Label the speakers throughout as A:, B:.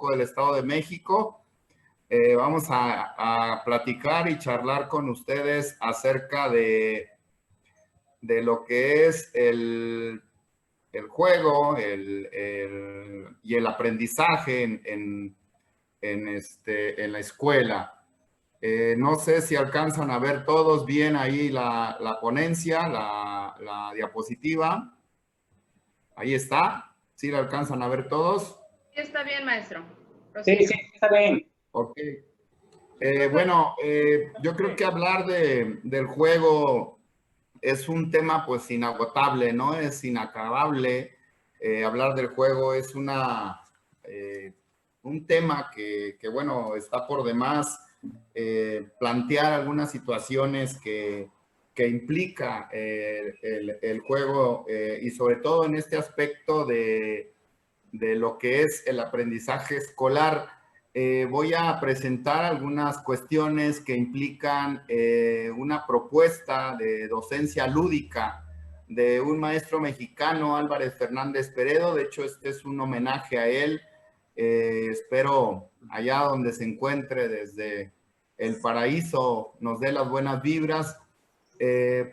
A: del Estado de México. Vamos a platicar y charlar con ustedes acerca de lo que es el juego y el aprendizaje en la escuela. No sé si alcanzan a ver todos bien ahí la ponencia, la diapositiva. Ahí está. ¿Sí la alcanzan a ver todos?
B: Sí, está bien, maestro.
C: Sí, está bien.
A: Ok. Bueno, yo creo que hablar del juego es un tema pues inagotable, ¿no? Es inacabable. Hablar del juego es un tema que, bueno, está por demás plantear algunas situaciones que implica el juego y sobre todo en este aspecto de lo que es el aprendizaje escolar. Voy a presentar algunas cuestiones que implican una propuesta de docencia lúdica de un maestro mexicano, Álvarez Fernández Peredo. De hecho, este es un homenaje a él. Espero allá donde se encuentre, desde el paraíso, nos dé las buenas vibras,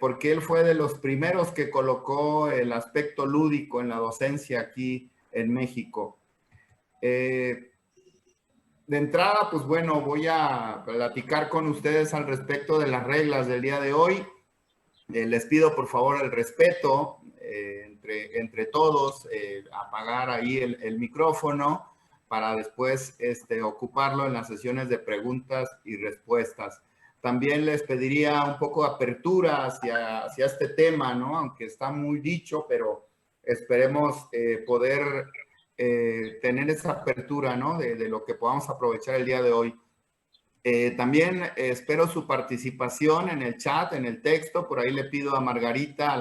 A: porque él fue de los primeros que colocó el aspecto lúdico en la docencia aquí en México. De entrada, pues bueno, voy a platicar con ustedes al respecto de las reglas del día de hoy. Les pido por favor el respeto entre todos, apagar ahí el micrófono para después ocuparlo en las sesiones de preguntas y respuestas. También les pediría un poco de apertura hacia este tema, ¿no? Aunque está muy dicho, pero esperemos poder tener esa apertura, ¿no? De lo que podamos aprovechar el día de hoy. También espero su participación en el chat, en el texto. Por ahí le pido a Margarita, a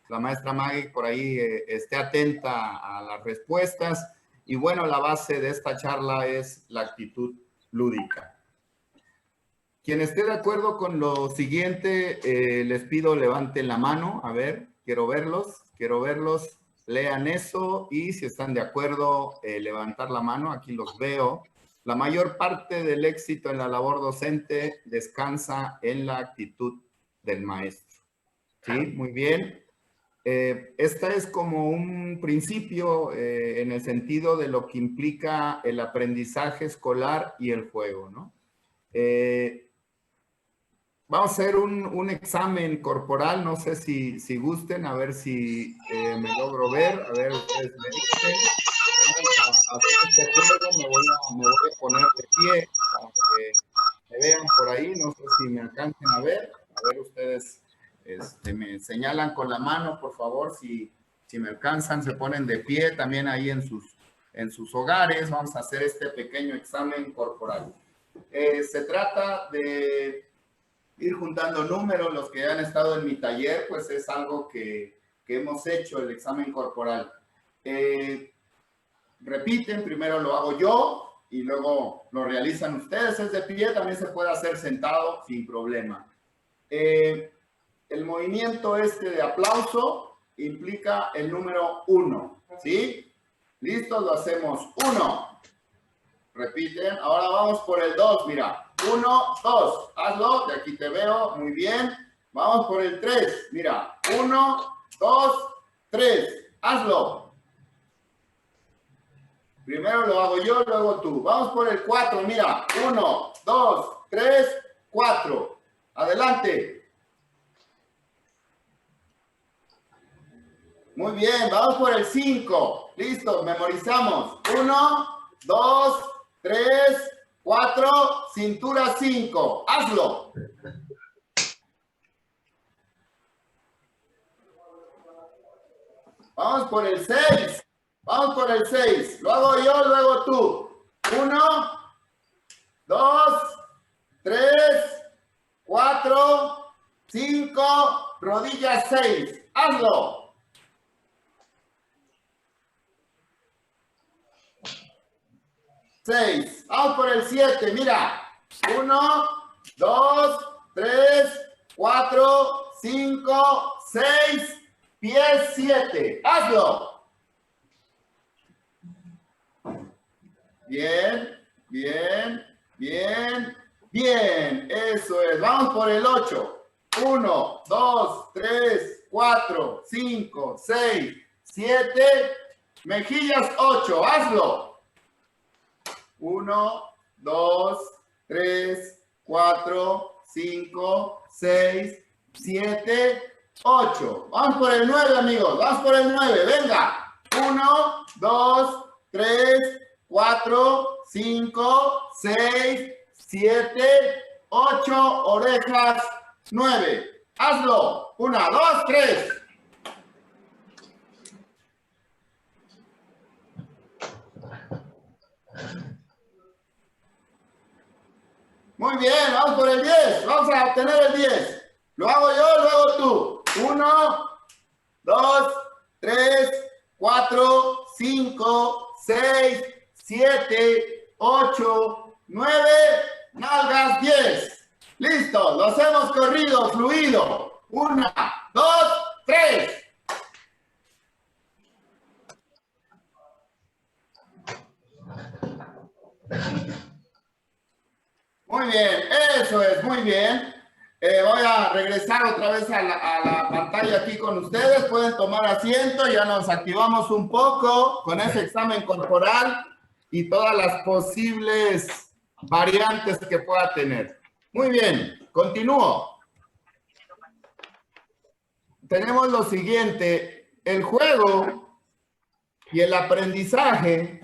A: la maestra Maggie, por ahí esté atenta a las respuestas. Y bueno, la base de esta charla es la actitud lúdica. Quien esté de acuerdo con lo siguiente, les pido levanten la mano. A ver, quiero verlos. Lean eso y si están de acuerdo, levantar la mano. Aquí los veo. La mayor parte del éxito en la labor docente descansa en la actitud del maestro. ¿Sí? Muy bien. Esta es como un principio en el sentido de lo que implica el aprendizaje escolar y el juego, ¿no? Vamos a hacer un examen corporal, no sé si gusten, a ver si me logro ver, a ver, ustedes me dicen. Vamos a hacer este juego, me voy a poner de pie para que me vean por ahí, no sé si me alcancen a ver ustedes me señalan con la mano, por favor, si me alcanzan, se ponen de pie también ahí en sus hogares. Vamos a hacer este pequeño examen corporal. Se trata de ir juntando números. Los que han estado en mi taller, pues es algo que hemos hecho, el examen corporal. Repiten, primero lo hago yo y luego lo realizan ustedes. Es de pie, también se puede hacer sentado sin problema. El movimiento de aplauso implica el número 1, ¿sí? ¿Listos? Lo hacemos. 1. Repiten. Ahora vamos por el 2, mira. 1, 2. Hazlo, de aquí te veo. Muy bien. Vamos por el 3. Mira. 1, 2, 3. Hazlo. Primero lo hago yo, luego tú. Vamos por el 4. Mira. 1, 2, 3, 4. Adelante. Muy bien. Vamos por el 5. Listo. Memorizamos. 1, 2, 3, 4, cintura 5. Hazlo. Vamos por el 6. Vamos por el 6. Lo hago yo, luego tú. 1, 2, 3, 4, 5, rodillas 6. Hazlo. 6. Vamos por el 7. Mira. 1, 2, 3, 4, 5, 6, pies 7. Hazlo. Bien, bien, bien, bien. Eso es. Vamos por el 8. 1, 2, 3, 4, 5, 6, 7. Mejillas 8. Hazlo. 1, 2, 3, 4, 5, 6, 7, 8. Vamos por el 9, amigos. Vamos por el 9. Venga. 1, 2, 3, 4, 5, 6, 7, 8. Orejas 9. Hazlo. 1, 2, 3. Muy bien, vamos por el 10. Vamos a obtener el 10. Lo hago yo, lo hago tú. 1, 2, 3, 4, 5, 6, 7, 8, 9. Nalgas 10. Listo, los hemos corrido, fluido. 1, 2, 3. Muy bien, eso es, muy bien. Voy a regresar otra vez a la pantalla aquí con ustedes. Pueden tomar asiento, ya nos activamos un poco con ese examen corporal y todas las posibles variantes que pueda tener. Muy bien, continúo. Tenemos lo siguiente, el juego y el aprendizaje.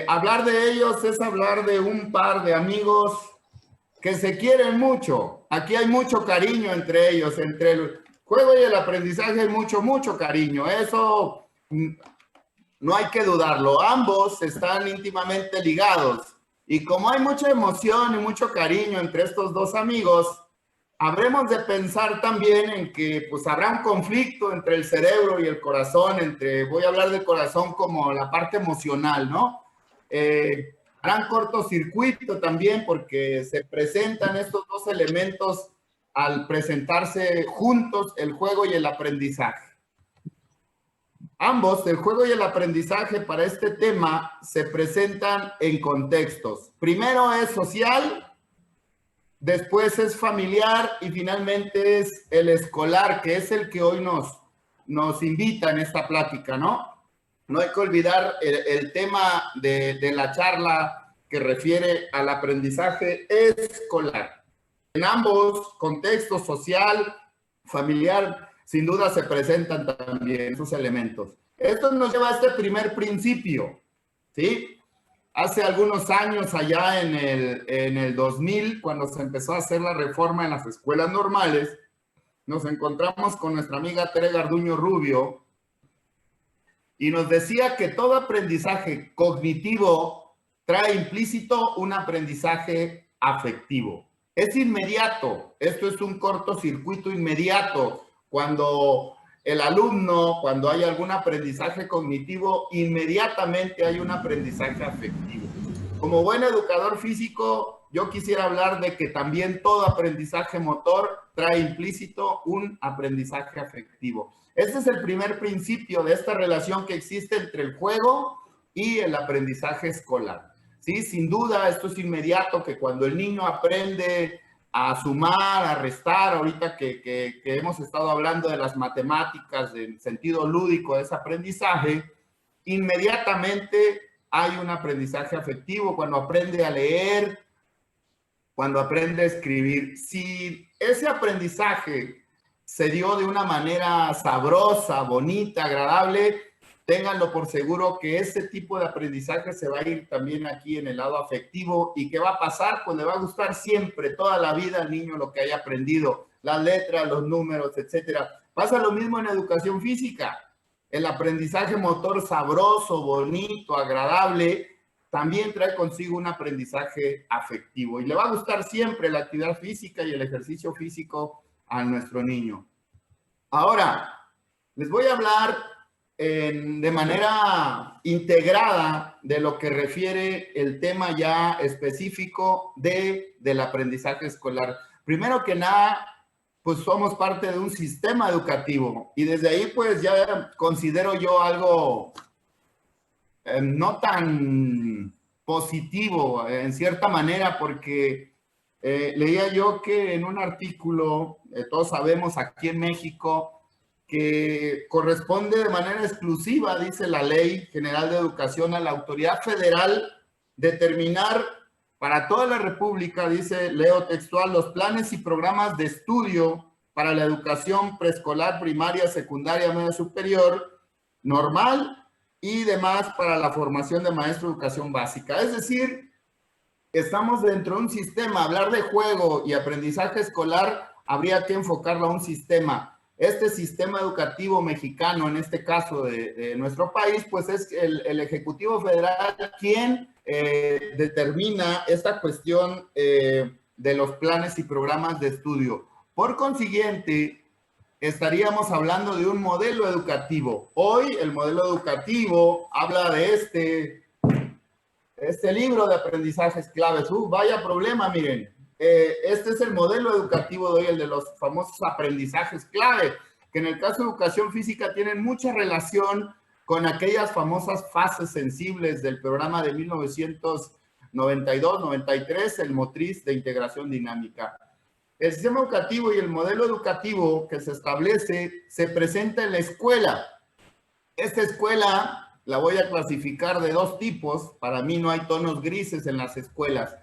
A: Hablar de ellos es hablar de un par de amigos que se quieren mucho. Aquí hay mucho cariño entre ellos, entre el juego y el aprendizaje hay mucho cariño. Eso no hay que dudarlo. Ambos están íntimamente ligados. Y como hay mucha emoción y mucho cariño entre estos dos amigos, habremos de pensar también en que pues habrá un conflicto entre el cerebro y el corazón, voy a hablar del corazón como la parte emocional, ¿no? Harán cortocircuito también porque se presentan estos dos elementos al presentarse juntos el juego y el aprendizaje. Ambos, el juego y el aprendizaje para este tema, se presentan en contextos. Primero es social, después es familiar y finalmente es el escolar, que es el que hoy nos invita en esta plática, ¿no? No hay que olvidar el tema de la charla que refiere al aprendizaje escolar. En ambos contextos, social, familiar, sin duda se presentan también esos elementos. Esto nos lleva a este primer principio, ¿sí? Hace algunos años, allá en el 2000, cuando se empezó a hacer la reforma en las escuelas normales, nos encontramos con nuestra amiga Tere Garduño Rubio y nos decía que todo aprendizaje cognitivo trae implícito un aprendizaje afectivo. Es inmediato, esto es un cortocircuito inmediato. Cuando el alumno, cuando hay algún aprendizaje cognitivo, inmediatamente hay un aprendizaje afectivo. Como buen educador físico, yo quisiera hablar de que también todo aprendizaje motor trae implícito un aprendizaje afectivo. Este es el primer principio de esta relación que existe entre el juego y el aprendizaje escolar. Sí, sin duda, esto es inmediato, que cuando el niño aprende a sumar, a restar, ahorita que hemos estado hablando de las matemáticas, del sentido lúdico de ese aprendizaje, inmediatamente hay un aprendizaje afectivo cuando aprende a leer, cuando aprende a escribir. Si ese aprendizaje se dio de una manera sabrosa, bonita, agradable, ténganlo por seguro que ese tipo de aprendizaje se va a ir también aquí en el lado afectivo. ¿Y qué va a pasar? Pues le va a gustar siempre, toda la vida al niño lo que haya aprendido, las letras, los números, etcétera. Pasa lo mismo en educación física. El aprendizaje motor sabroso, bonito, agradable, también trae consigo un aprendizaje afectivo. Y le va a gustar siempre la actividad física y el ejercicio físico a nuestro niño. Ahora, les voy a hablar de manera integrada de lo que refiere el tema ya específico del aprendizaje escolar. Primero que nada, pues somos parte de un sistema educativo y desde ahí pues ya considero yo algo no tan positivo en cierta manera, porque leía yo que en un artículo, todos sabemos aquí en México, que corresponde de manera exclusiva, dice la Ley General de Educación, a la autoridad federal determinar para toda la República, dice, leo textual, los planes y programas de estudio para la educación preescolar, primaria, secundaria, media superior, normal y demás para la formación de maestro de educación básica. Es decir, estamos dentro de un sistema. Hablar de juego y aprendizaje escolar habría que enfocarlo a un sistema. Este sistema educativo mexicano, en este caso de nuestro país, pues es el Ejecutivo Federal quien determina esta cuestión de los planes y programas de estudio. Por consiguiente, estaríamos hablando de un modelo educativo. Hoy el modelo educativo habla de este libro de aprendizajes claves. Vaya problema, miren. Este es el modelo educativo de hoy, el de los famosos aprendizajes clave, que en el caso de educación física tienen mucha relación con aquellas famosas fases sensibles del programa de 1992-93, el motriz de integración dinámica. El sistema educativo y el modelo educativo que se establece se presenta en la escuela. Esta escuela la voy a clasificar de dos tipos. Para mí no hay tonos grises en las escuelas.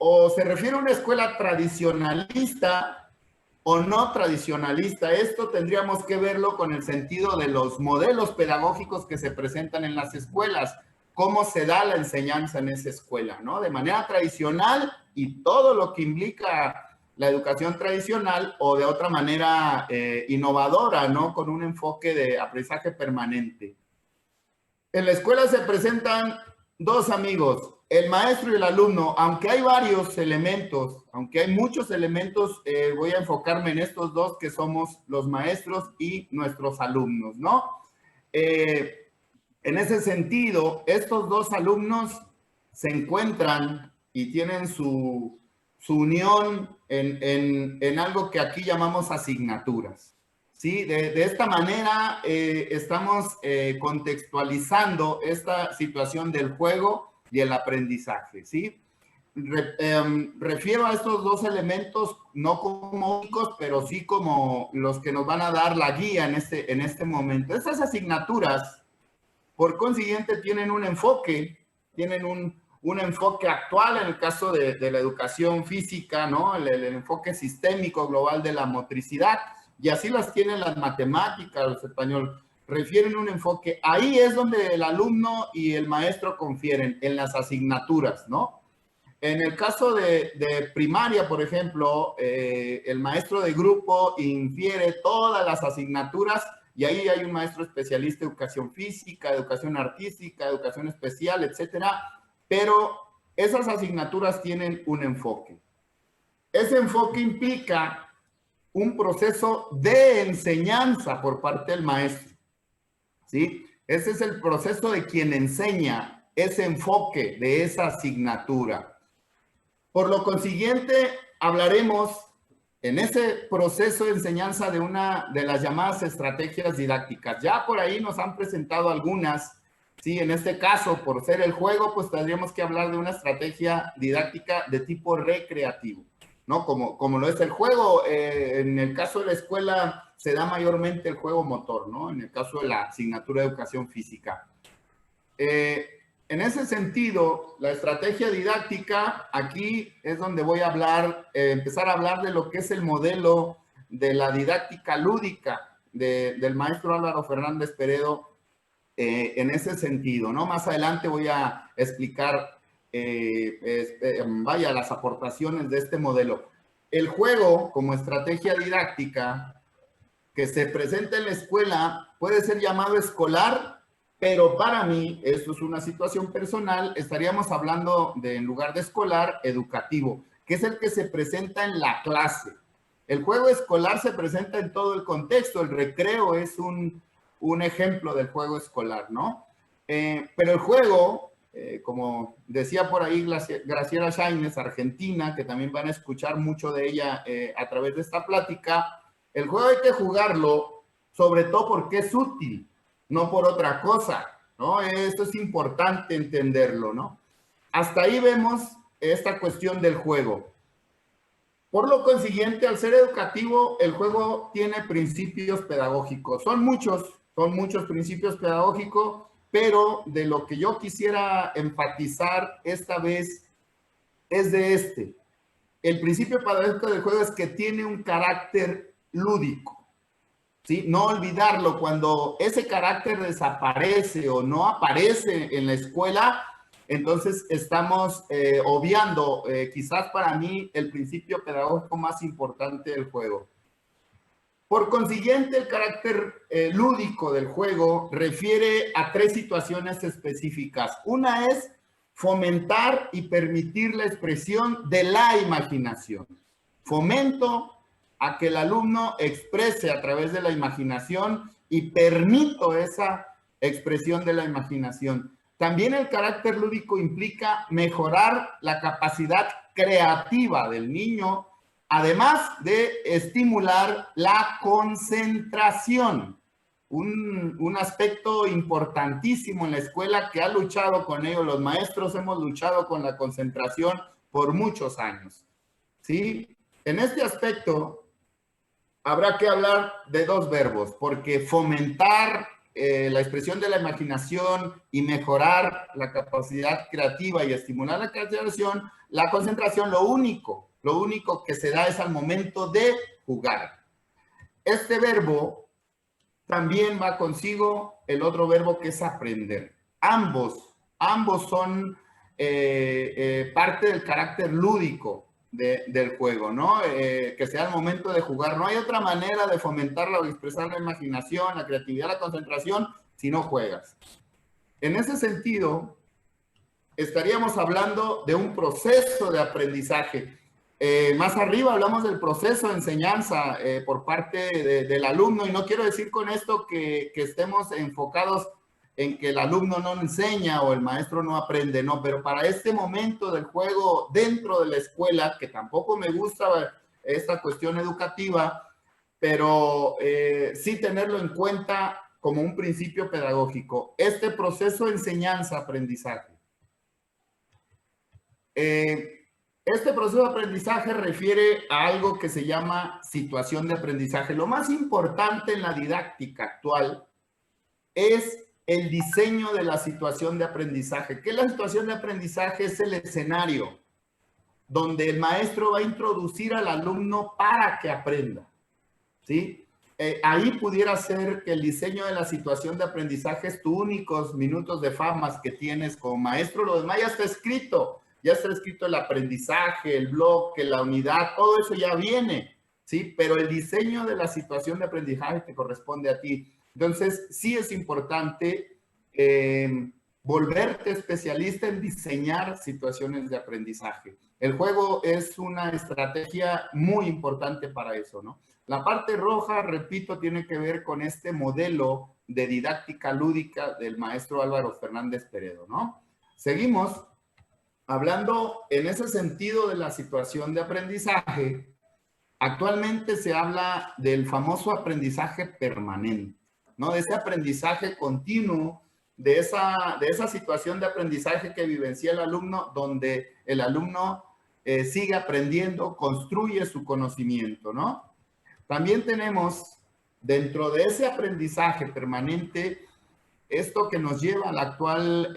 A: O se refiere a una escuela tradicionalista o no tradicionalista. Esto tendríamos que verlo con el sentido de los modelos pedagógicos que se presentan en las escuelas. Cómo se da la enseñanza en esa escuela, ¿no? De manera tradicional y todo lo que implica la educación tradicional o de otra manera innovadora, ¿no? Con un enfoque de aprendizaje permanente. En la escuela se presentan dos amigos, el maestro y el alumno. Aunque hay varios elementos, aunque hay muchos elementos, voy a enfocarme en estos dos que somos los maestros y nuestros alumnos, ¿no? En ese sentido, estos dos alumnos se encuentran y tienen su unión en algo que aquí llamamos asignaturas. ¿Sí? De esta manera estamos contextualizando esta situación del juego y el aprendizaje. ¿Sí? Refiero a estos dos elementos no como únicos, pero sí como los que nos van a dar la guía en este momento. Estas asignaturas, por consiguiente, tienen un enfoque, tienen un enfoque actual en el caso de la educación física, ¿no? El enfoque sistémico global de la motricidad, y así las tienen las matemáticas, los español, refieren un enfoque. Ahí es donde el alumno y el maestro confieren, en las asignaturas, ¿no? En el caso de primaria, por ejemplo, el maestro de grupo infiere todas las asignaturas y ahí hay un maestro especialista de educación física, educación artística, educación especial, etcétera. Pero esas asignaturas tienen un enfoque. Ese enfoque implica un proceso de enseñanza por parte del maestro. ¿Sí? Ese es el proceso de quien enseña ese enfoque de esa asignatura. Por lo consiguiente, hablaremos en ese proceso de enseñanza de una de las llamadas estrategias didácticas. Ya por ahí nos han presentado algunas. Sí, en este caso, por ser el juego, pues tendríamos que hablar de una estrategia didáctica de tipo recreativo, ¿no? Como lo es el juego. En el caso de la escuela se da mayormente el juego motor, ¿no? En el caso de la asignatura de educación física. En ese sentido, la estrategia didáctica, aquí es donde voy a hablar, empezar a hablar de lo que es el modelo de la didáctica lúdica del maestro Álvaro Fernández Peredo, en ese sentido, ¿no? Más adelante voy a explicar, las aportaciones de este modelo. El juego como estrategia didáctica que se presenta en la escuela puede ser llamado escolar, pero para mí, esto es una situación personal, estaríamos hablando de, en lugar de escolar, educativo, que es el que se presenta en la clase. El juego escolar se presenta en todo el contexto, el recreo es un ejemplo del juego escolar, ¿no? Pero el juego, como decía por ahí Graciela Shaines, argentina, que también van a escuchar mucho de ella a través de esta plática, el juego hay que jugarlo, sobre todo porque es útil, no por otra cosa. ¿no? Esto es importante entenderlo, ¿no? Hasta ahí vemos esta cuestión del juego. Por lo consiguiente, al ser educativo, el juego tiene principios pedagógicos. Son muchos principios pedagógicos, pero de lo que yo quisiera enfatizar esta vez es de este. El principio pedagógico del juego es que tiene un carácter lúdico, ¿sí? No olvidarlo, cuando ese carácter desaparece o no aparece en la escuela, entonces estamos obviando quizás para mí el principio pedagógico más importante del juego. Por consiguiente, el carácter lúdico del juego refiere a 3 situaciones específicas. Una es fomentar y permitir la expresión de la imaginación. Fomento a que el alumno exprese a través de la imaginación y permito esa expresión de la imaginación. También el carácter lúdico implica mejorar la capacidad creativa del niño, además de estimular la concentración. Un aspecto importantísimo en la escuela que ha luchado con ello. Los maestros hemos luchado con la concentración por muchos años, ¿sí? En este aspecto habrá que hablar de 2 verbos, porque fomentar la expresión de la imaginación y mejorar la capacidad creativa y estimular la concentración, lo único que se da es al momento de jugar. Este verbo también va consigo el otro verbo que es aprender. Ambos son parte del carácter lúdico del juego, ¿no? Que sea el momento de jugar. No hay otra manera de fomentarla o expresar la imaginación, la creatividad, la concentración, si no juegas. En ese sentido, estaríamos hablando de un proceso de aprendizaje. Más arriba hablamos del proceso de enseñanza por parte del alumno, y no quiero decir con esto que estemos enfocados en que el alumno no enseña o el maestro no aprende, no, pero para este momento del juego dentro de la escuela, que tampoco me gusta esta cuestión educativa, pero sí tenerlo en cuenta como un principio pedagógico, este proceso de enseñanza-aprendizaje. Este proceso de aprendizaje refiere a algo que se llama situación de aprendizaje. Lo más importante en la didáctica actual es el diseño de la situación de aprendizaje. ¿Qué es la situación de aprendizaje? Es el escenario donde el maestro va a introducir al alumno para que aprenda, ¿sí? Ahí pudiera ser que el diseño de la situación de aprendizaje es tus únicos minutos de fama que tienes como maestro. Lo demás ya está escrito el aprendizaje, el bloque, la unidad, todo eso ya viene, ¿sí? Pero el diseño de la situación de aprendizaje te corresponde a ti. Entonces, sí es importante volverte especialista en diseñar situaciones de aprendizaje. El juego es una estrategia muy importante para eso, ¿no? La parte roja, repito, tiene que ver con este modelo de didáctica lúdica del maestro Álvaro Fernández Peredo, ¿no? Seguimos hablando en ese sentido de la situación de aprendizaje. Actualmente se habla del famoso aprendizaje permanente, ¿no? De ese aprendizaje continuo, de esa situación de aprendizaje que vivencia el alumno, donde el alumno sigue aprendiendo, construye su conocimiento, ¿no? También tenemos dentro de ese aprendizaje permanente esto que nos lleva a la actual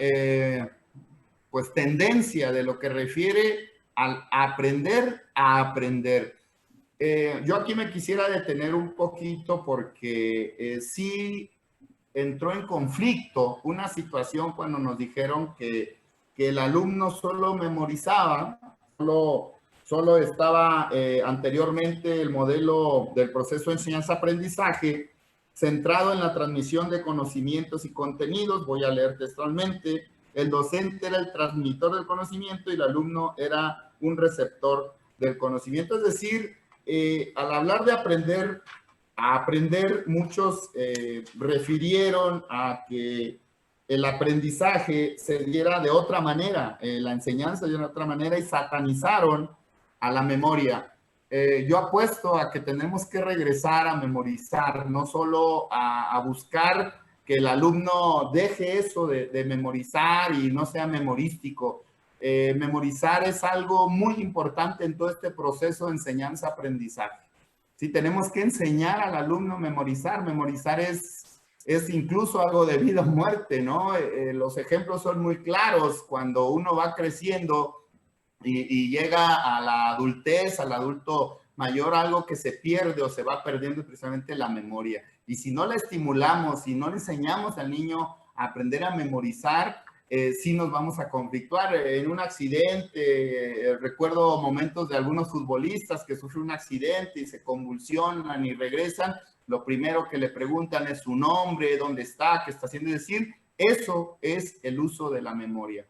A: pues tendencia de lo que refiere al aprender a aprender. Yo aquí me quisiera detener un poquito porque sí entró en conflicto una situación cuando nos dijeron que el alumno solo memorizaba, solo estaba anteriormente el modelo del proceso de enseñanza-aprendizaje centrado en la transmisión de conocimientos y contenidos. Voy a leer textualmente: el docente era el transmisor del conocimiento y el alumno era un receptor del conocimiento. Es decir, al hablar de aprender a aprender, muchos refirieron a que el aprendizaje se diera de otra manera, la enseñanza de otra manera, y satanizaron a la memoria. Yo apuesto a que tenemos que regresar a memorizar, no solo a buscar que el alumno deje eso de memorizar y no sea memorístico. Memorizar es algo muy importante en todo este proceso de enseñanza-aprendizaje. Sí, tenemos que enseñar al alumno a memorizar. Memorizar es incluso algo de vida o muerte, ¿no? Los ejemplos son muy claros. Cuando uno va creciendo y llega a la adultez, al adulto mayor, algo que se pierde o se va perdiendo es precisamente la memoria. Y si no la estimulamos, si no le enseñamos al niño a aprender a memorizar, sí nos vamos a conflictuar. En un accidente, recuerdo momentos de algunos futbolistas que sufren un accidente y se convulsionan y regresan. Lo primero que le preguntan es su nombre, dónde está, qué está haciendo. Es decir, eso es el uso de la memoria.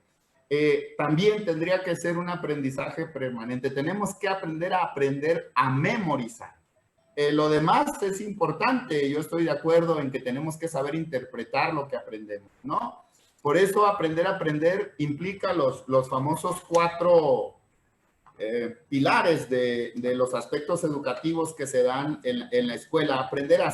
A: También tendría que ser un aprendizaje permanente. Tenemos que aprender a memorizar. Lo demás es importante. Yo estoy de acuerdo en que tenemos que saber interpretar lo que aprendemos, ¿no? Por eso aprender a aprender implica los famosos 4 pilares de los aspectos educativos que se dan en la escuela. Aprender a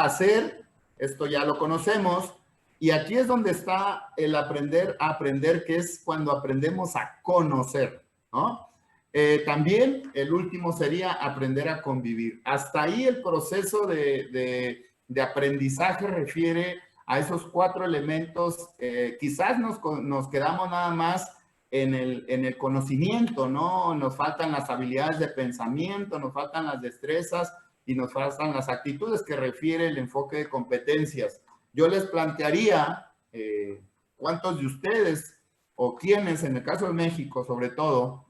A: hacer, esto ya lo conocemos. Y aquí es donde está el aprender a aprender, que es cuando aprendemos a conocer, ¿no? También el último sería aprender a convivir. Hasta ahí el proceso de aprendizaje refiere a esos 4 elementos. Quizás nos quedamos nada más en el conocimiento, ¿no? Nos faltan las habilidades de pensamiento, nos faltan las destrezas y nos faltan las actitudes, que refiere el enfoque de competencias. Yo les plantearía cuántos de ustedes o quiénes, en el caso de México sobre todo,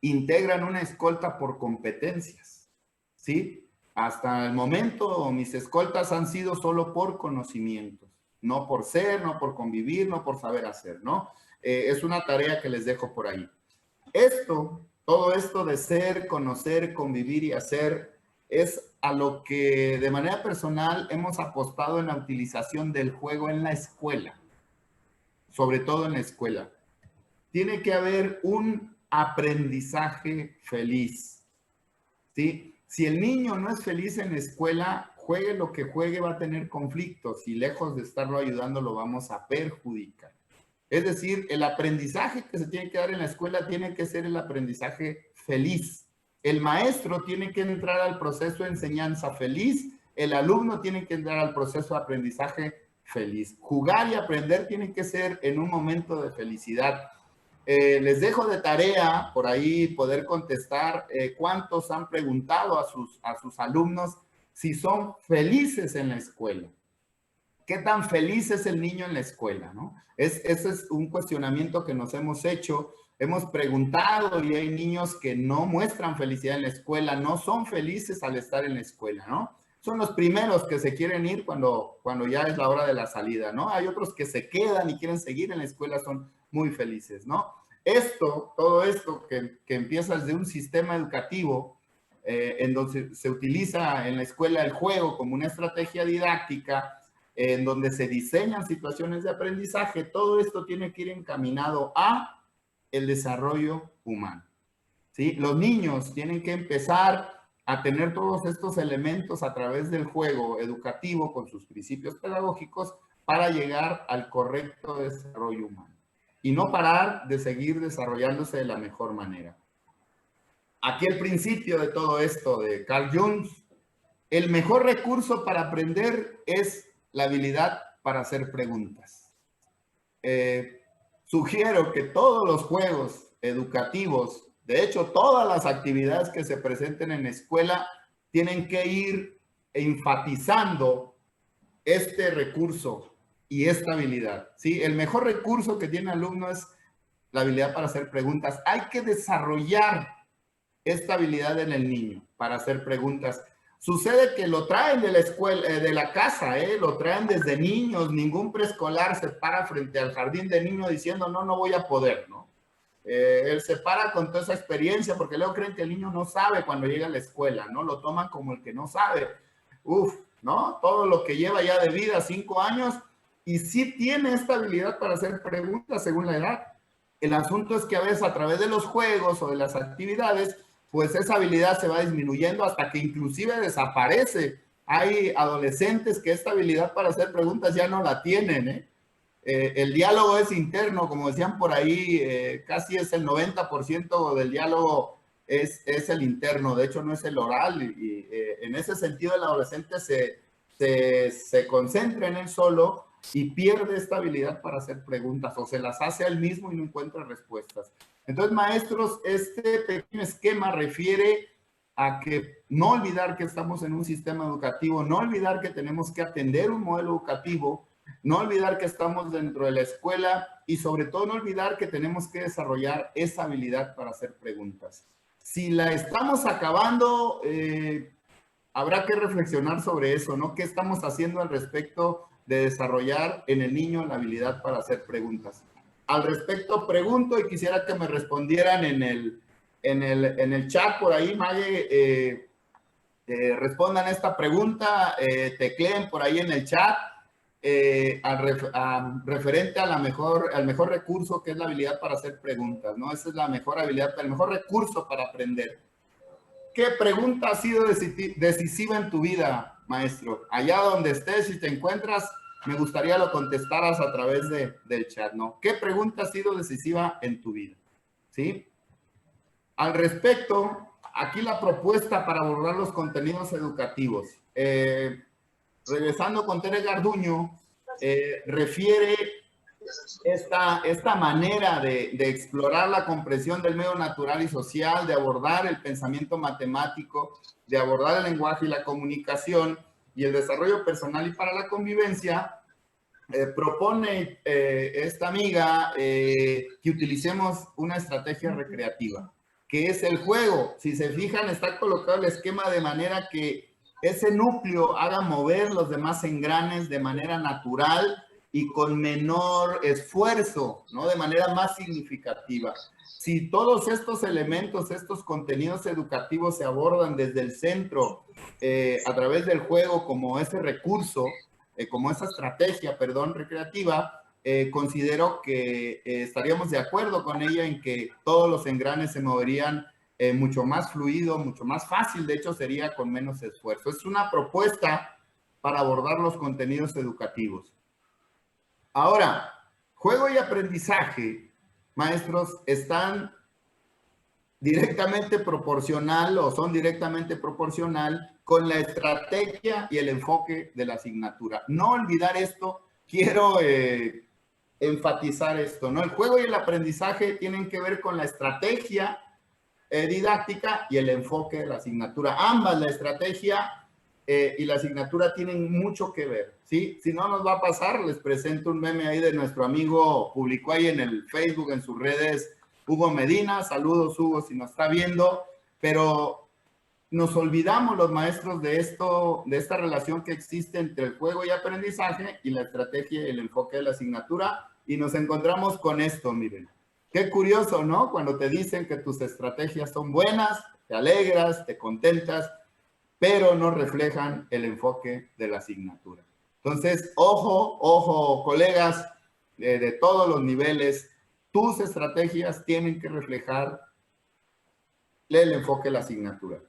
A: integran una escolta por competencias, ¿sí? Hasta el momento mis escoltas han sido solo por conocimientos, no por ser, no por convivir, no por saber hacer, ¿no? Es una tarea que les dejo por ahí. Todo esto de ser, conocer, convivir y hacer es a lo que de manera personal hemos apostado en la utilización del juego en la escuela, sobre todo en la escuela. Tiene que haber un aprendizaje feliz, ¿sí? Si el niño no es feliz en la escuela, juegue lo que juegue, va a tener conflictos y lejos de estarlo ayudando lo vamos a perjudicar. Es decir, el aprendizaje que se tiene que dar en la escuela tiene que ser el aprendizaje feliz. El maestro tiene que entrar al proceso de enseñanza feliz, el alumno tiene que entrar al proceso de aprendizaje feliz. Jugar y aprender tiene que ser en un momento de felicidad. Les dejo de tarea por ahí poder contestar cuántos han preguntado a sus alumnos si son felices en la escuela. ¿Qué tan feliz es el niño en la escuela, ¿no? Ese es un cuestionamiento que nos hemos hecho. Hemos preguntado y hay niños que no muestran felicidad en la escuela, no son felices al estar en la escuela, ¿no? Son los primeros que se quieren ir cuando ya es la hora de la salida, ¿no? Hay otros que se quedan y quieren seguir en la escuela, son muy felices, ¿no? Todo esto que empieza desde un sistema educativo en donde se utiliza en la escuela el juego como una estrategia didáctica, en donde se diseñan situaciones de aprendizaje, todo esto tiene que ir encaminado a el desarrollo humano, ¿sí? Los niños tienen que empezar a tener todos estos elementos a través del juego educativo con sus principios pedagógicos para llegar al correcto desarrollo humano y no parar de seguir desarrollándose de la mejor manera. Aquí el principio de todo esto de Carl Jung: el mejor recurso para aprender es la habilidad para hacer preguntas. Sugiero que todos los juegos educativos, de hecho, todas las actividades que se presenten en la escuela, tienen que ir enfatizando este recurso y esta habilidad, ¿sí? El mejor recurso que tiene el alumno es la habilidad para hacer preguntas. Hay que desarrollar esta habilidad en el niño para hacer preguntas. Sucede que lo traen de la escuela, de la casa, lo traen desde niños. Ningún preescolar se para frente al jardín de niños diciendo no voy a poder, ¿no? Él se para con toda esa experiencia porque luego creen que el niño no sabe cuando llega a la escuela, ¿no? Lo toman como el que no sabe. ¿No? Todo lo que lleva ya de vida, 5 años, y sí tiene esta habilidad para hacer preguntas según la edad. El asunto es que a veces a través de los juegos o de las actividades, pues esa habilidad se va disminuyendo hasta que inclusive desaparece hay adolescentes que esta habilidad para hacer preguntas ya no la tienen, ¿eh? El diálogo es interno, como decían por ahí, casi es el 90% del diálogo es el interno, de hecho no es el oral, y en ese sentido el adolescente se concentra en él solo y pierde esta habilidad para hacer preguntas, o se las hace a él mismo y no encuentra respuestas. Entonces, maestros, este pequeño esquema refiere a que no olvidar que estamos en un sistema educativo, no olvidar que tenemos que atender un modelo educativo, no olvidar que estamos dentro de la escuela y sobre todo no olvidar que tenemos que desarrollar esa habilidad para hacer preguntas. Si la estamos acabando, habrá que reflexionar sobre eso, ¿no? ¿Qué estamos haciendo al respecto de desarrollar en el niño la habilidad para hacer preguntas? Al respecto, pregunto y quisiera que me respondieran en el chat por ahí, Maye, respondan esta pregunta, tecleen por ahí en el chat, referente al mejor recurso que es la habilidad para hacer preguntas, ¿no? Esa es la mejor habilidad, el mejor recurso para aprender. ¿Qué pregunta ha sido decisiva en tu vida, maestro? Allá donde estés, si te encuentras, me gustaría lo contestaras a través del chat, ¿no? ¿Qué pregunta ha sido decisiva en tu vida? ¿Sí? Al respecto, aquí la propuesta para abordar los contenidos educativos. Regresando con Tere Garduño, refiere esta manera de explorar la comprensión del medio natural y social, de abordar el pensamiento matemático, de abordar el lenguaje y la comunicación y el desarrollo personal y para la convivencia, propone esta amiga que utilicemos una estrategia recreativa, que es el juego. Si se fijan, está colocado el esquema de manera que ese núcleo haga mover los demás engranes de manera natural y con menor esfuerzo, ¿no? De manera más significativa. Si todos estos elementos, estos contenidos educativos se abordan desde el centro, a través del juego como ese recurso, como esa estrategia, perdón, recreativa, considero que estaríamos de acuerdo con ella en que todos los engranes se moverían mucho más fluido, mucho más fácil, de hecho sería con menos esfuerzo. Es una propuesta para abordar los contenidos educativos. Ahora, juego y aprendizaje, maestros, están directamente proporcional o son directamente proporcional con la estrategia y el enfoque de la asignatura. No olvidar esto, quiero enfatizar esto, ¿no? El juego y el aprendizaje tienen que ver con la estrategia didáctica y el enfoque de la asignatura. Ambas, la estrategia y la asignatura tienen mucho que ver, ¿sí? Si no nos va a pasar, les presento un meme ahí de nuestro amigo, publicó ahí en el Facebook, en sus redes, Hugo Medina. Saludos, Hugo, si nos está viendo, pero nos olvidamos los maestros de esta relación que existe entre el juego y aprendizaje y la estrategia y el enfoque de la asignatura, y nos encontramos con esto, miren. Qué curioso, ¿no? Cuando te dicen que tus estrategias son buenas, te alegras, te contentas, pero no reflejan el enfoque de la asignatura. Entonces, ojo, colegas de todos los niveles, tus estrategias tienen que reflejar el enfoque de la asignatura.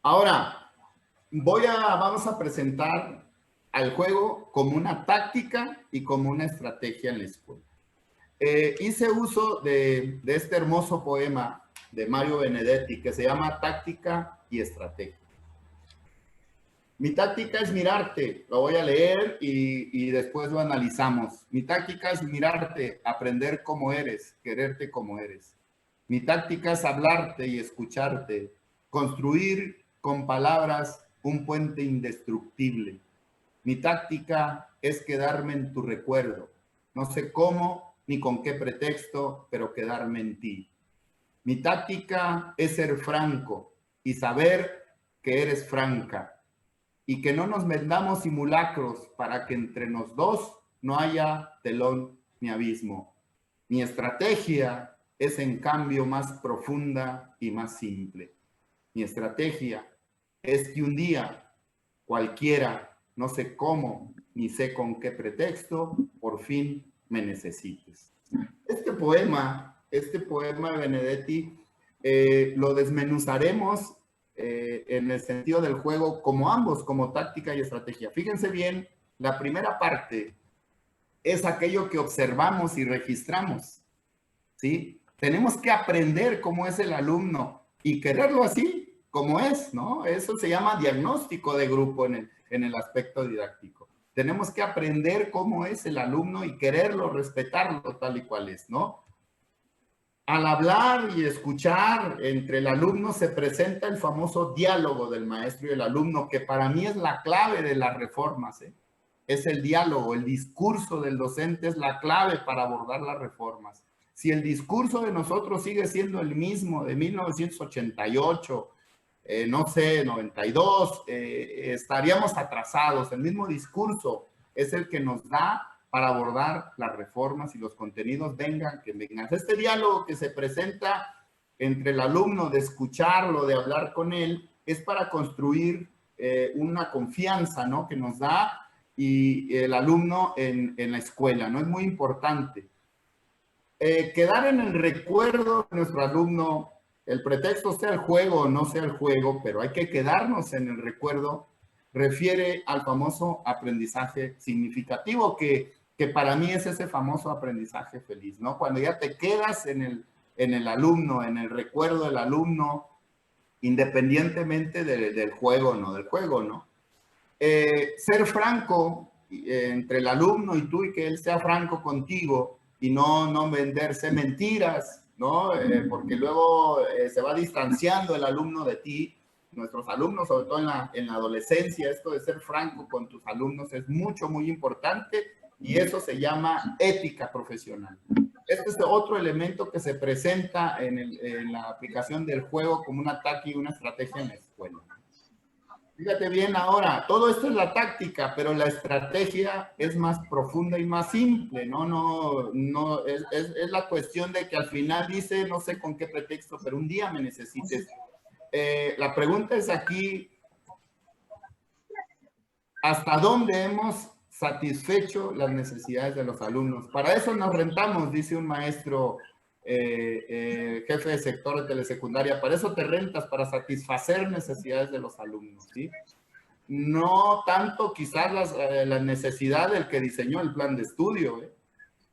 A: Ahora, vamos a presentar al juego como una táctica y como una estrategia en la escuela. Hice uso de este hermoso poema de Mario Benedetti que se llama Táctica y Estrategia. Mi táctica es mirarte, lo voy a leer y después lo analizamos. Mi táctica es mirarte, aprender cómo eres, quererte como eres. Mi táctica es hablarte y escucharte, construir con palabras un puente indestructible. Mi táctica es quedarme en tu recuerdo. No sé cómo ni con qué pretexto, pero quedarme en ti. Mi táctica es ser franco y saber que eres franca y que no nos vendamos simulacros para que entre nos dos no haya telón ni abismo. Mi estrategia es en cambio más profunda y más simple. Mi estrategia es que un día cualquiera, no sé cómo, ni sé con qué pretexto, por fin me necesites. Este poema de Benedetti, lo desmenuzaremos en el sentido del juego, como ambos, como táctica y estrategia. Fíjense bien, la primera parte es aquello que observamos y registramos, ¿sí? Tenemos que aprender cómo es el alumno y quererlo así, como es, ¿no? Eso se llama diagnóstico de grupo en el aspecto didáctico. Tenemos que aprender cómo es el alumno y quererlo, respetarlo tal y cual es, ¿no? Al hablar y escuchar entre el alumno se presenta el famoso diálogo del maestro y el alumno, que para mí es la clave de las reformas, ¿eh? Es el diálogo, el discurso del docente es la clave para abordar las reformas. Si el discurso de nosotros sigue siendo el mismo de 1988, no sé, 92, estaríamos atrasados. El mismo discurso es el que nos da para abordar las reformas y los contenidos vengan, que vengan. Este diálogo que se presenta entre el alumno, de escucharlo, de hablar con él, es para construir una confianza, ¿no?, que nos da y el alumno en la escuela, ¿no? Es muy importante. Quedar en el recuerdo de nuestro alumno, el pretexto sea el juego o no sea el juego, pero hay que quedarnos en el recuerdo, refiere al famoso aprendizaje significativo, que para mí es ese famoso aprendizaje feliz, ¿no? Cuando ya te quedas en el alumno, en el recuerdo del alumno, independientemente del juego o no del juego, ¿no? Ser franco entre el alumno y tú, y que él sea franco contigo y no venderse mentiras, ¿no? Porque luego se va distanciando el alumno de ti. Nuestros alumnos, sobre todo en la adolescencia, esto de ser franco con tus alumnos es muy importante, y eso se llama ética profesional. Este es otro elemento que se presenta en la aplicación del juego como un ataque y una estrategia en la escuela. Fíjate bien ahora, todo esto es la táctica, pero la estrategia es más profunda y más simple, ¿no? Es la cuestión de que al final dice, no sé con qué pretexto, pero un día me necesites. La pregunta es aquí, ¿hasta dónde hemos satisfecho las necesidades de los alumnos? Para eso nos rentamos, dice un maestro jefe de sector de telesecundaria, para eso te rentas, para satisfacer necesidades de los alumnos, ¿sí? No tanto quizás la necesidad del que diseñó el plan de estudio,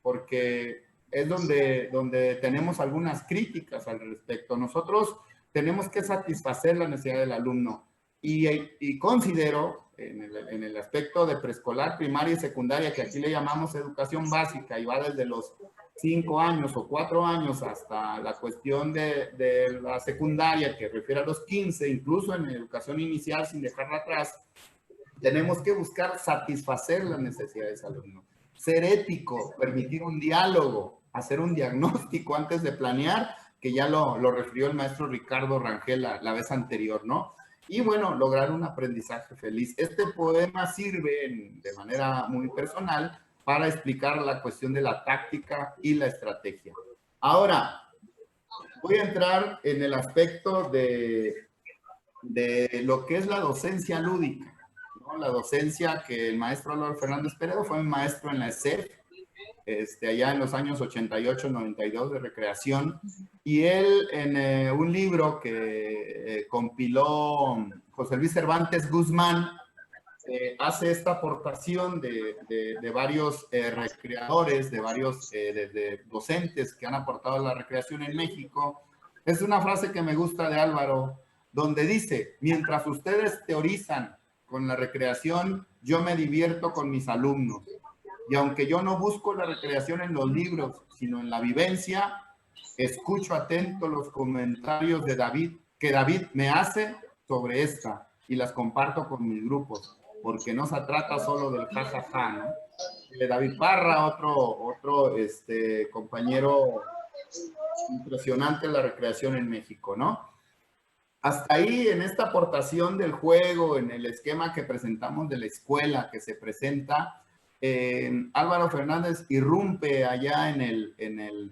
A: porque es donde tenemos algunas críticas al respecto. Nosotros tenemos que satisfacer la necesidad del alumno, y considero en el aspecto de preescolar, primaria y secundaria, que aquí le llamamos educación básica y va desde los 5 años o 4 años hasta la cuestión de la secundaria, que refiere a los 15, incluso en educación inicial sin dejarla atrás, tenemos que buscar satisfacer las necesidades del alumno, ser ético, permitir un diálogo, hacer un diagnóstico antes de planear, que ya lo refirió el maestro Ricardo Rangel la vez anterior, ¿no? Y bueno, lograr un aprendizaje feliz. Este poema sirve de manera muy personal para explicar la cuestión de la táctica y la estrategia. Ahora, voy a entrar en el aspecto de lo que es la docencia lúdica, ¿no? La docencia que el maestro Álvaro Fernández Peredo fue mi maestro en la ESEF, allá en los años 88, 92 de recreación, y él en un libro que compiló José Luis Cervantes Guzmán, hace esta aportación de varios recreadores, de varios de docentes que han aportado a la recreación en México. Es una frase que me gusta de Álvaro, donde dice: mientras ustedes teorizan con la recreación, yo me divierto con mis alumnos. Y aunque yo no busco la recreación en los libros, sino en la vivencia, escucho atento los comentarios de David, que David me hace sobre esta, y las comparto con mis grupos, porque no se trata solo del jajaja, ¿no? David Parra, otro compañero impresionante en la recreación en México, ¿no? Hasta ahí, en esta aportación del juego, en el esquema que presentamos de la escuela que se presenta, Álvaro Fernández irrumpe allá en el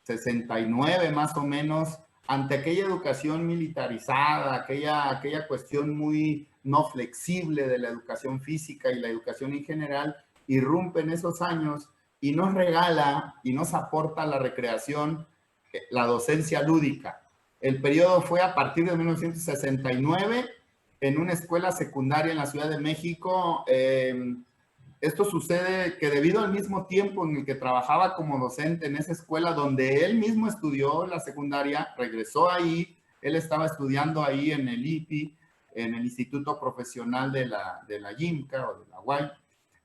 A: 69 más o menos, ante aquella educación militarizada, aquella cuestión muy no flexible de la educación física y la educación en general, irrumpe en esos años y nos regala y nos aporta la recreación, la docencia lúdica. El periodo fue a partir de 1969 en una escuela secundaria en la Ciudad de México. Esto sucede que debido al mismo tiempo en el que trabajaba como docente en esa escuela donde él mismo estudió la secundaria, regresó ahí, él estaba estudiando ahí en el IPI, en el Instituto Profesional de la YIMCA o de la UAI.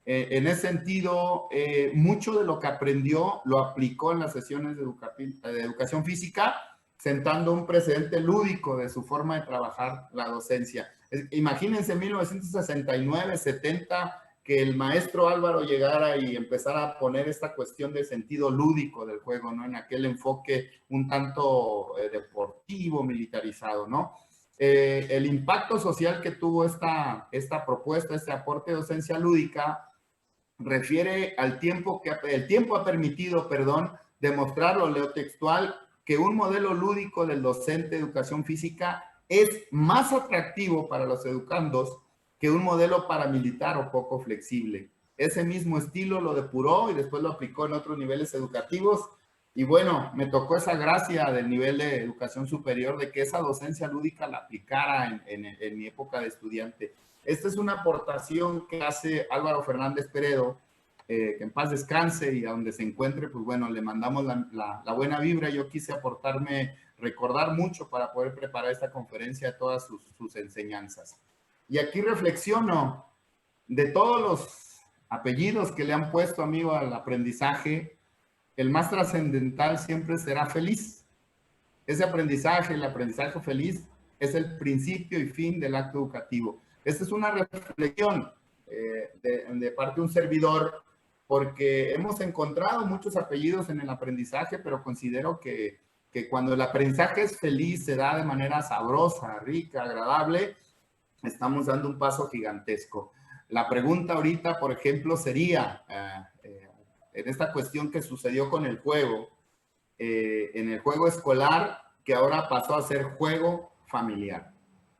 A: En ese sentido, mucho de lo que aprendió lo aplicó en las sesiones de educación física, sentando un precedente lúdico de su forma de trabajar la docencia. Imagínense 1969, 70, que el maestro Álvaro llegara y empezara a poner esta cuestión de sentido lúdico del juego, ¿no? En aquel enfoque un tanto deportivo, militarizado, ¿no? El impacto social que tuvo esta propuesta, este aporte de docencia lúdica, refiere al tiempo que el tiempo ha permitido, demostrar, lo leo textual, que un modelo lúdico del docente de educación física es más atractivo para los educandos que un modelo paramilitar o poco flexible. Ese mismo estilo lo depuró y después lo aplicó en otros niveles educativos. Y bueno, me tocó esa gracia del nivel de educación superior de que esa docencia lúdica la aplicara en mi época de estudiante. Esta es una aportación que hace Álvaro Fernández Peredo, que en paz descanse y a donde se encuentre, pues bueno, le mandamos la buena vibra. Yo quise recordar mucho para poder preparar esta conferencia, todas sus enseñanzas. Y aquí reflexiono de todos los apellidos que le han puesto, amigo, al aprendizaje, el más trascendental siempre será feliz. Ese aprendizaje, el aprendizaje feliz, es el principio y fin del acto educativo. Esta es una reflexión de parte de un servidor, porque hemos encontrado muchos apellidos en el aprendizaje, pero considero que cuando el aprendizaje es feliz, se da de manera sabrosa, rica, agradable, estamos dando un paso gigantesco. La pregunta ahorita, por ejemplo, sería, en esta cuestión que sucedió con el juego, en el juego escolar, que ahora pasó a ser juego familiar,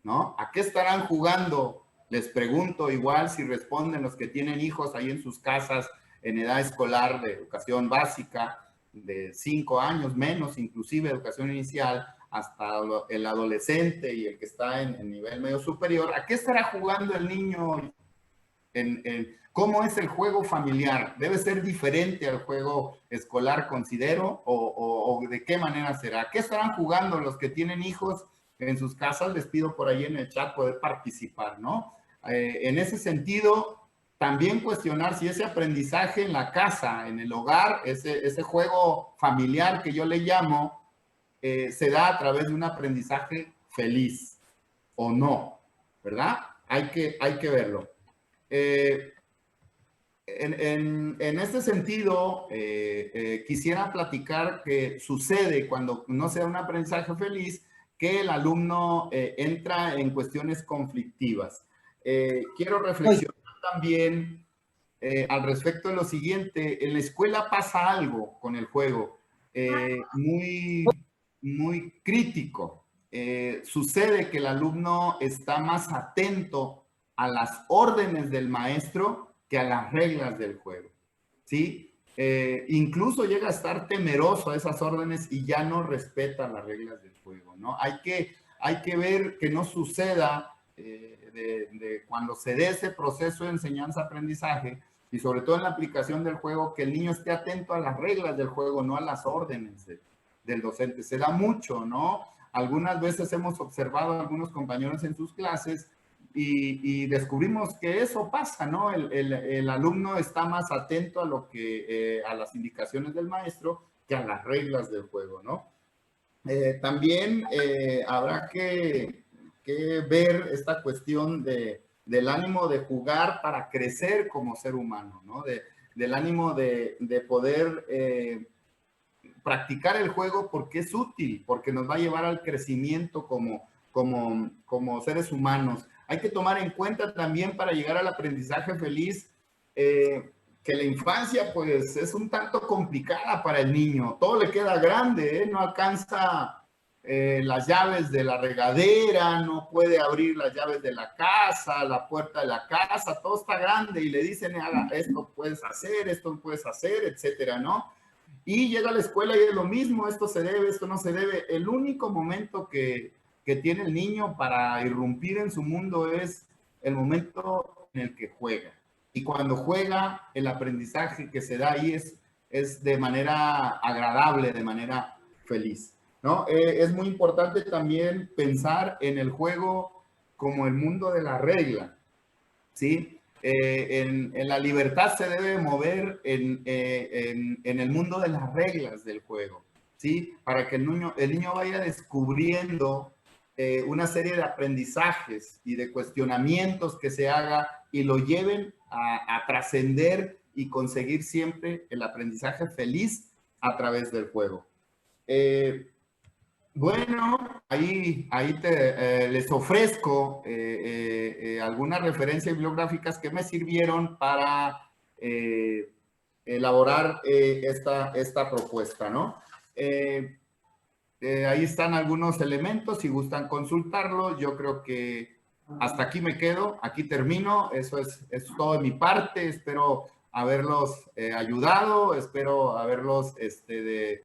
A: ¿no? ¿A qué estarán jugando? Les pregunto, igual si responden los que tienen hijos ahí en sus casas en edad escolar de educación básica, de 5 años menos, inclusive educación inicial, hasta el adolescente y el que está en nivel medio superior. ¿A qué estará jugando el niño? ¿Cómo es el juego familiar? ¿Debe ser diferente al juego escolar, considero? ¿O de qué manera será? ¿Qué estarán jugando los que tienen hijos en sus casas? Les pido por ahí en el chat poder participar, ¿no? En ese sentido, también cuestionar si ese aprendizaje en la casa, en el hogar, ese juego familiar que yo le llamo, se da a través de un aprendizaje feliz o no, ¿verdad? Hay que verlo. En este sentido, quisiera platicar que sucede cuando no se da un aprendizaje feliz, que el alumno entra en cuestiones conflictivas. Quiero reflexionar también al respecto de lo siguiente. En la escuela pasa algo con el juego muy crítico. Sucede que el alumno está más atento a las órdenes del maestro que a las reglas del juego, ¿sí? Incluso llega a estar temeroso a esas órdenes y ya no respeta las reglas del juego, ¿no? Hay que ver que no suceda cuando se dé ese proceso de enseñanza-aprendizaje y sobre todo en la aplicación del juego, que el niño esté atento a las reglas del juego, no a las órdenes del docente. Se da mucho, ¿no? Algunas veces hemos observado a algunos compañeros en sus clases y descubrimos que eso pasa, ¿no? El alumno está más atento a a las indicaciones del maestro que a las reglas del juego, ¿no? También habrá que ver esta cuestión del ánimo de jugar para crecer como ser humano, ¿no? Del ánimo de poder practicar el juego porque es útil, porque nos va a llevar al crecimiento como seres humanos. Hay que tomar en cuenta también para llegar al aprendizaje feliz que la infancia pues es un tanto complicada para el niño. Todo le queda grande, no alcanza las llaves de la regadera, no puede abrir las llaves de la casa, la puerta de la casa, todo está grande y le dicen, haga esto puedes hacer, etcétera, ¿no? Y llega a la escuela y es lo mismo, esto se debe, esto no se debe. El único momento que tiene el niño para irrumpir en su mundo es el momento en el que juega. Y cuando juega, el aprendizaje que se da ahí es de manera agradable, de manera feliz, ¿no? Es muy importante también pensar en el juego como el mundo de la regla, ¿sí? En la libertad se debe mover en el mundo de las reglas del juego, ¿sí? Para que el niño vaya descubriendo una serie de aprendizajes y de cuestionamientos que se haga y lo lleven a trascender y conseguir siempre el aprendizaje feliz a través del juego. Bueno, ahí les ofrezco algunas referencias bibliográficas que me sirvieron para elaborar esta propuesta, ¿no? Ahí están algunos elementos, si gustan consultarlos. Yo creo que hasta aquí me quedo, aquí termino. Eso es todo de mi parte. Espero haberlos ayudado, espero haberlos